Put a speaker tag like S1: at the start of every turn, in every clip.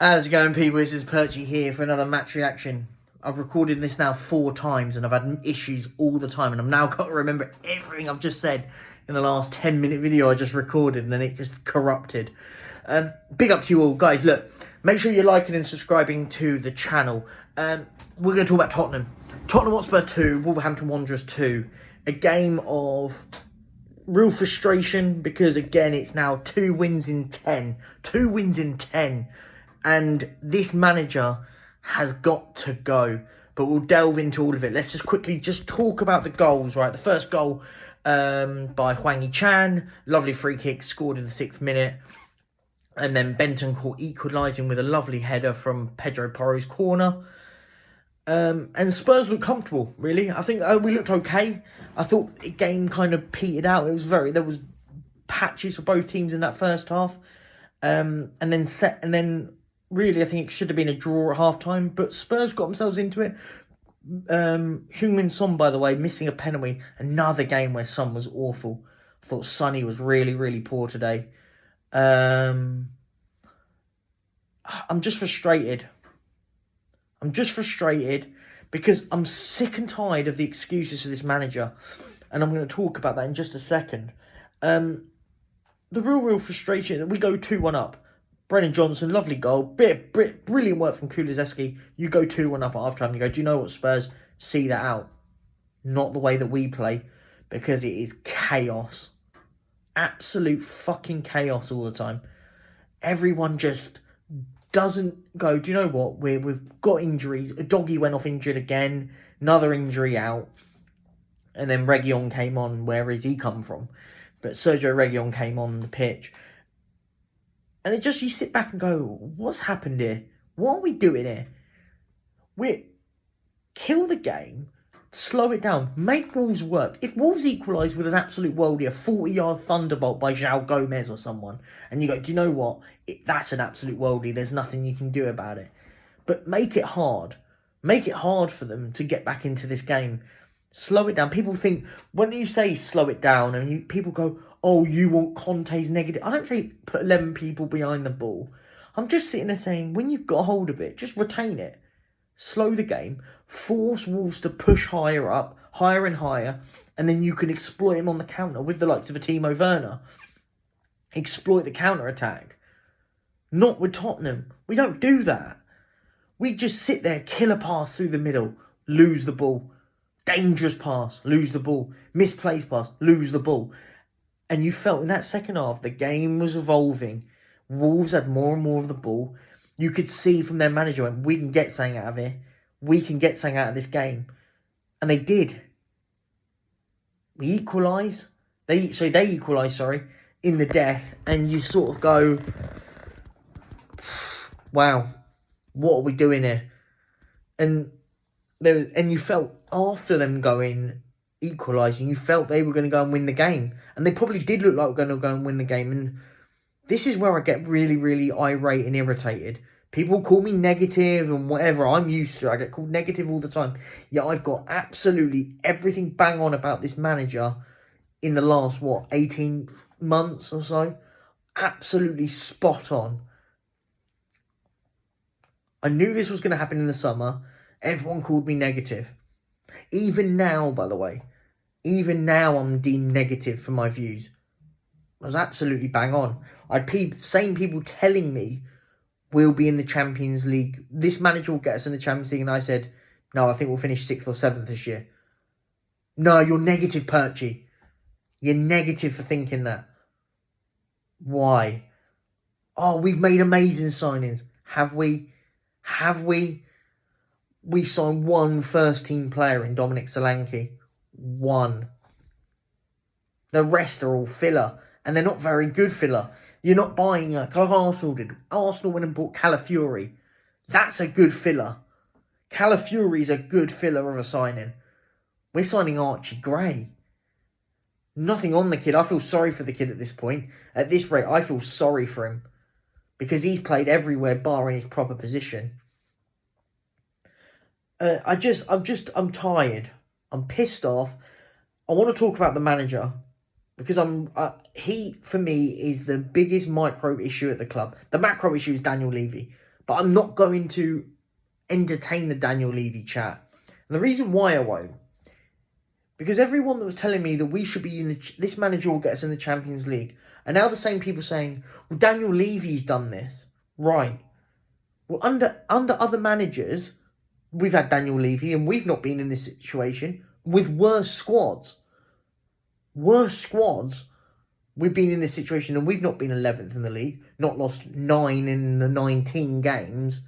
S1: How's it going, people? This is Perchy here for another match reaction. I've recorded this now 4 times and I've had issues all the time, and I've now got to remember everything I've just said in the last 10-minute video I just recorded, and then it just corrupted. Big up to you all. Guys, look, make sure you're liking and subscribing to the channel. We're going to talk about Tottenham. Tottenham Hotspur 2, Wolverhampton Wanderers 2. A game of real frustration because, again, it's now 2 wins in 10. 2 wins in 10. And this manager has got to go. But we'll delve into all of it. Let's just quickly talk about the goals, right? The first goal by Hwang Chan. Lovely free kick, scored in the 6th minute. And then Bentancur equalising with a lovely header from Pedro Porro's corner. And Spurs looked comfortable, really. I think we looked okay. I thought the game kind of petered out. There was patches for both teams in that first half. And then really, I think it should have been a draw at half-time, but Spurs got themselves into it. Heung-min Son, by the way, missing a penalty. Another game where Son was awful. I thought Sonny was really, really poor today. I'm just frustrated. Because I'm sick and tired of the excuses for this manager. And I'm going to talk about that in just a second. The real frustration that we go 2-1 up. Brennan Johnson, lovely goal. Brilliant work from Kulusevski. You go 2-1 up at half-time. You go, do you know what, Spurs? See that out. Not the way that we play. Because it is chaos. Absolute fucking chaos all the time. Everyone just doesn't go, do you know what? We've got injuries. A doggy went off injured again. Another injury out. And then Reguilon came on. Where has he come from? But Sergio Reguilon came on the pitch. And you sit back and go, what's happened here? What are we doing here? Kill the game, slow it down, make Wolves work. If Wolves equalise with an absolute worldie, a 40-yard thunderbolt by João Gomez or someone, and you go, do you know what? That's an absolute worldie. There's nothing you can do about it. But make it hard. Make it hard for them to get back into this game. Slow it down. People think, when you say slow it down, and people go, oh, you want Conte's negative. I don't say put 11 people behind the ball. I'm just sitting there saying, when you've got a hold of it, just retain it. Slow the game. Force Wolves to push higher up, higher and higher, and then you can exploit him on the counter with the likes of a Timo Werner. Exploit the counter-attack. Not with Tottenham. We don't do that. We just sit there, kill a pass through the middle, lose the ball. Dangerous pass, lose the ball. Misplaced pass, lose the ball. And you felt in that second half, the game was evolving. Wolves had more and more of the ball. You could see from their manager, went, we can get something out of here. We can get something out of this game. And they did. We equalise. They equalise, in the death. And you sort of go, wow, what are we doing here? And you felt after them going, equalising, you felt they were going to go and win the game. And they probably did look like going to go and win the game. And this is where I get really, really irate and irritated. People call me negative and whatever. I'm used to it. I get called negative all the time. Yeah, I've got absolutely everything bang on about this manager in the last, 18 months or so. Absolutely spot on. I knew this was going to happen in the summer. Everyone called me negative. Even now, by the way. Even now, I'm deemed negative for my views. I was absolutely bang on. I had same people telling me we'll be in the Champions League. This manager will get us in the Champions League. And I said, no, I think we'll finish 6th or 7th this year. No, you're negative, Perchy. You're negative for thinking that. Why? Oh, we've made amazing signings. Have we? We signed one first-team player in Dominic Solanke. One. The rest are all filler. And they're not very good filler. You're not buying like Arsenal did. Arsenal went and bought Calafiori. That's a good filler. Calafiori's a good filler of a signing. We're signing Archie Gray. Nothing on the kid. I feel sorry for the kid at this point. At this rate, I feel sorry for him. Because he's played everywhere bar in his proper position. I'm tired. I'm pissed off. I want to talk about the manager. Because he, for me, is the biggest micro issue at the club. The macro issue is Daniel Levy. But I'm not going to entertain the Daniel Levy chat. And the reason why I won't, because everyone that was telling me that we should be in this manager will get us in the Champions League, and now the same people saying, well, Daniel Levy's done this. Right. Well, under other managers, we've had Daniel Levy and we've not been in this situation with worse squads. Worse squads. We've been in this situation and we've not been 11th in the league, not lost 9 in the 19 games,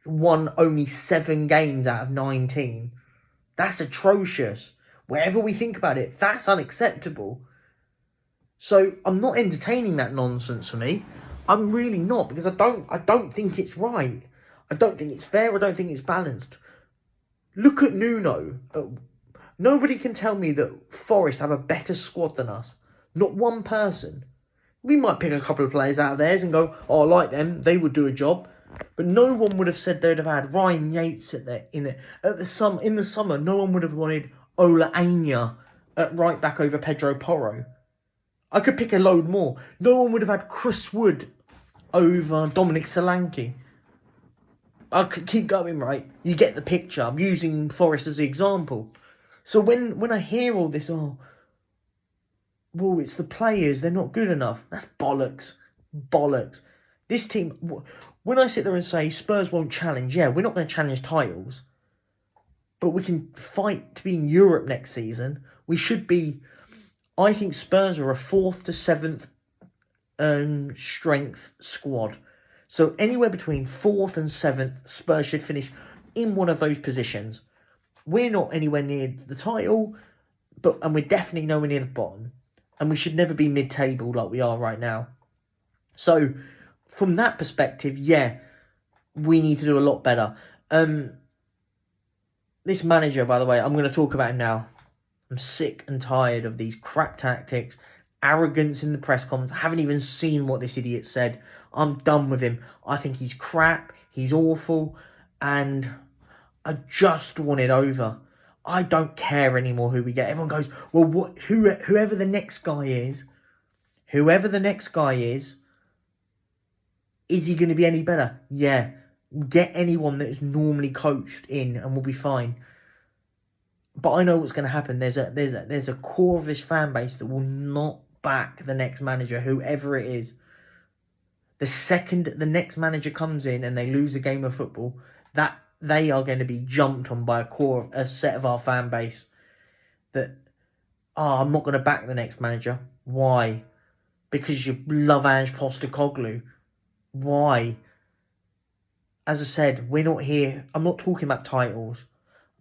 S1: won only 7 games out of 19. That's atrocious. Wherever we think about it, that's unacceptable. So I'm not entertaining that nonsense for me. I'm really not, because I don't think it's right. I don't think it's fair. I don't think it's balanced. Look at Nuno. Nobody can tell me that Forest have a better squad than us. Not one person. We might pick a couple of players out of theirs and go, oh, I like them. They would do a job. But no one would have said they'd have had Ryan Yates in the summer. No one would have wanted Ola Anya at right back over Pedro Porro. I could pick a load more. No one would have had Chris Wood over Dominic Solanke. I could keep going, right? You get the picture. I'm using Forest as the example. So when I hear all this, well, it's the players, they're not good enough. That's bollocks. Bollocks. This team, when I sit there and say Spurs won't challenge, yeah, we're not going to challenge titles. But we can fight to be in Europe next season. We should be, I think Spurs are a 4th to 7th strength squad. So anywhere between 4th and 7th, Spurs should finish in one of those positions. We're not anywhere near the title, and we're definitely nowhere near the bottom. And we should never be mid-table like we are right now. So, from that perspective, yeah, we need to do a lot better. This manager, by the way, I'm going to talk about him now. I'm sick and tired of these crap tactics, arrogance in the press conference. I haven't even seen what this idiot said. I'm done with him. I think he's crap, he's awful, and I just want it over. I don't care anymore who we get. Everyone goes, well, whoever the next guy is, is he going to be any better? Yeah. Get anyone that is normally coached in and we'll be fine. But I know what's going to happen. There's a core of this fan base that will not back the next manager, whoever it is. The second the next manager comes in and they lose a game of football, that they are going to be jumped on by a set of our fan base that, I'm not going to back the next manager. Why? Because you love Ange Postecoglou. Why? As I said, we're not here. I'm not talking about titles.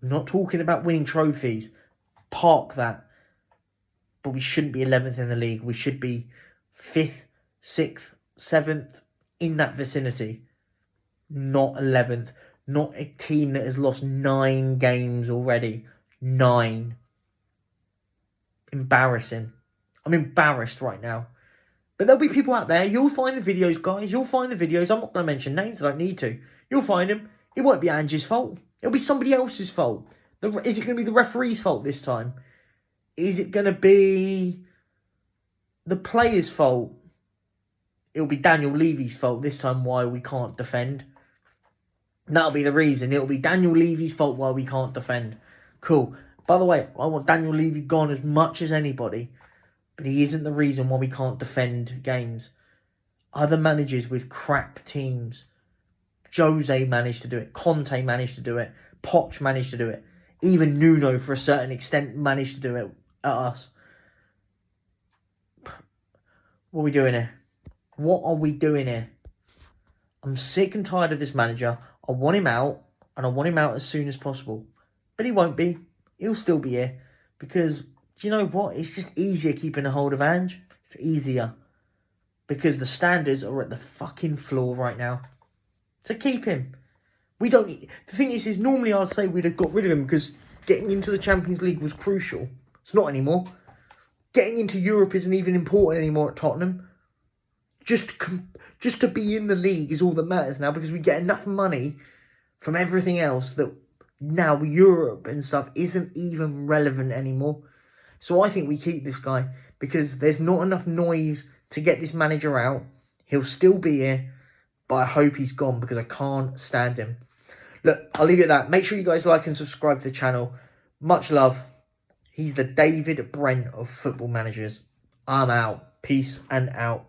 S1: I'm not talking about winning trophies. Park that. But we shouldn't be 11th in the league. We should be 5th, 6th, 7th, in that vicinity. Not 11th. Not a team that has lost 9 games already. 9. Embarrassing. I'm embarrassed right now. But there'll be people out there. You'll find the videos, guys. You'll find the videos. I'm not going to mention names. I don't need to. You'll find them. It won't be Ange's fault. It'll be somebody else's fault. Is it going to be the referee's fault this time? Is it going to be the player's fault? It'll be Daniel Levy's fault this time why we can't defend. That'll be the reason. It'll be Daniel Levy's fault why we can't defend. Cool. By the way, I want Daniel Levy gone as much as anybody. But he isn't the reason why we can't defend games. Other managers with crap teams. Jose managed to do it. Conte managed to do it. Poch managed to do it. Even Nuno, for a certain extent, managed to do it at us. What are we doing here? What are we doing here? I'm sick and tired of this manager. I want him out, and I want him out as soon as possible. But he won't be. He'll still be here. Because, do you know what? It's just easier keeping a hold of Ange. It's easier. Because the standards are at the fucking floor right now. So keep him. We don't... The thing is normally I'd say we'd have got rid of him because getting into the Champions League was crucial. It's not anymore. Getting into Europe isn't even important anymore at Tottenham. Just to be in the league is all that matters now because we get enough money from everything else that now Europe and stuff isn't even relevant anymore. So I think we keep this guy because there's not enough noise to get this manager out. He'll still be here. but I hope he's gone because I can't stand him. Look, I'll leave it at that. Make sure you guys like and subscribe to the channel. Much love. He's the David Brent of football managers. I'm out. Peace and out.